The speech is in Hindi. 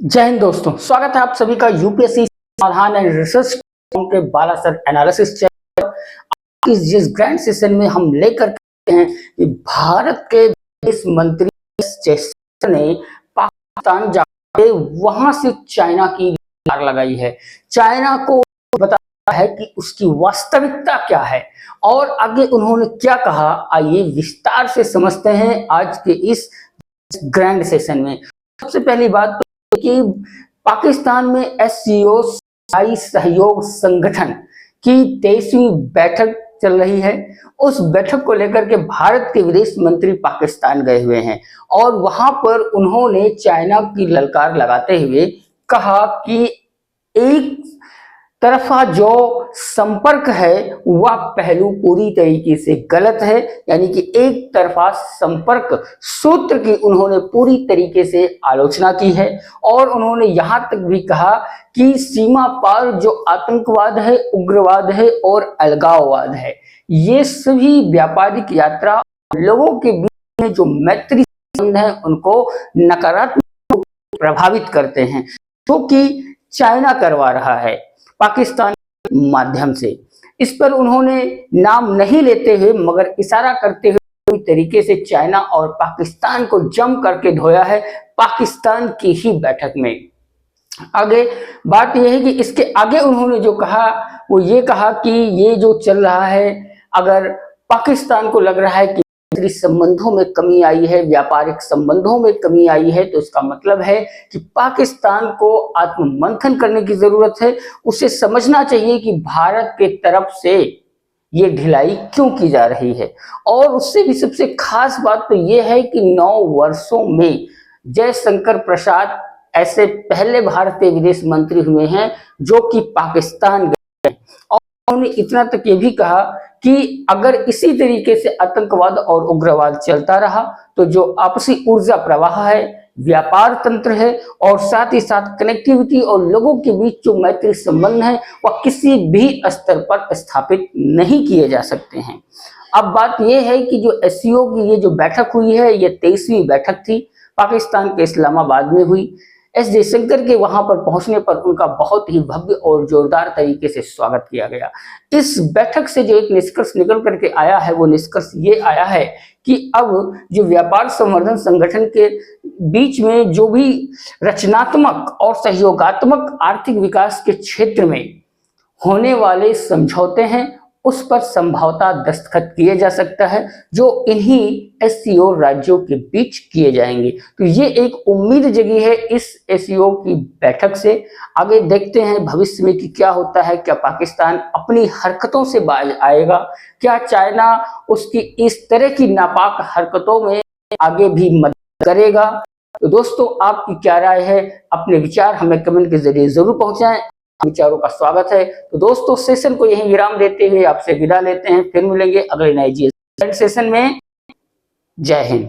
जय हिंद दोस्तों, स्वागत है आप सभी का यूपीएससी समाधान एंड रिसर्च के बालासर एनालिसिस चैनल। इस जिस ग्रैंड सेशन में हम लेकर के हैं कि भारत के विदेश मंत्री ने पाकिस्तान जाके वहां से चाइना की लतार लगाई है। चाइना को बताया है कि उसकी वास्तविकता क्या है और आगे उन्होंने क्या कहा, आइए विस्तार से समझते हैं आज के इस ग्रैंड सेशन में। सबसे पहली बात कि पाकिस्तान में एससीओ शांघाई सहयोग संगठन की 23वीं बैठक चल रही है। उस बैठक को लेकर के भारत के विदेश मंत्री पाकिस्तान गए हुए हैं और वहां पर उन्होंने चाइना की ललकार लगाते हुए कहा कि एक तरफा जो संपर्क है वह पहलू पूरी तरीके से गलत है, यानी कि एक तरफा संपर्क सूत्र की उन्होंने पूरी तरीके से आलोचना की है। और उन्होंने यहां तक भी कहा कि सीमा पार जो आतंकवाद है, उग्रवाद है और अलगाववाद है, ये सभी व्यापारिक यात्रा लोगों के बीच में जो मैत्री संबंध है उनको नकारात्मक प्रभावित करते हैं, जो कि चाइना करवा रहा है पाकिस्तान के माध्यम से। इस पर उन्होंने नाम नहीं लेते हुए मगर इशारा करते हुए पूरी तरीके से चाइना और पाकिस्तान को जम करके धोया है पाकिस्तान की ही बैठक में। आगे बात यह है कि इसके आगे उन्होंने जो कहा वो ये कहा कि ये जो चल रहा है, अगर पाकिस्तान को लग रहा है कि संबंधों में कमी आई है, व्यापारिक संबंधों में कमी आई है, तो इसका मतलब है कि पाकिस्तान को आत्ममंथन करने की जरूरत है। उसे समझना चाहिए कि भारत के तरफ से ये ढिलाई क्यों की जा रही है। और उससे भी सबसे खास बात तो ये है कि 9 वर्षों में जयशंकर प्रसाद ऐसे पहले भारतीय विदेश मंत्री हुए हैं जो कि पाकिस्तान गए। और उन्होंने इतना तक ये भी कहा कि अगर इसी तरीके से आतंकवाद और उग्रवाद चलता रहा तो जो आपसी ऊर्जा प्रवाह है, व्यापार तंत्र है और साथ ही साथ कनेक्टिविटी और लोगों के बीच जो मैत्री संबंध है वह किसी भी स्तर पर स्थापित नहीं किए जा सकते हैं। अब बात यह है कि जो एससीओ की ये जो बैठक हुई है, ये 23वीं बैठक थी, पाकिस्तान के इस्लामाबाद में हुई। एस जयशंकर के वहां पर पहुंचने पर उनका बहुत ही भव्य और जोरदार तरीके से स्वागत किया गया। इस बैठक से जो एक निष्कर्ष निकल करके आया है वो निष्कर्ष ये आया है कि अब जो व्यापार संवर्धन संगठन के बीच में जो भी रचनात्मक और सहयोगात्मक आर्थिक विकास के क्षेत्र में होने वाले समझौते हैं उस पर संभवतः दस्तखत किए जा सकता है, जो इन्हीं एससीओ राज्यों के बीच किए जाएंगे। तो ये एक उम्मीद जगी है इस एससीओ की बैठक से। आगे देखते हैं भविष्य में कि क्या होता है, क्या पाकिस्तान अपनी हरकतों से बाज आएगा, क्या चाइना उसकी इस तरह की नापाक हरकतों में आगे भी मदद करेगा। तो दोस्तों आपकी क्या राय है, अपने विचार हमें कमेंट के जरिए जरूर पहुंचाएं, विचारों का स्वागत है। तो दोस्तों सेशन को यहीं विराम देते हुए आपसे विदा लेते हैं, फिर मिलेंगे अगले नए सेशन में। जय हिंद।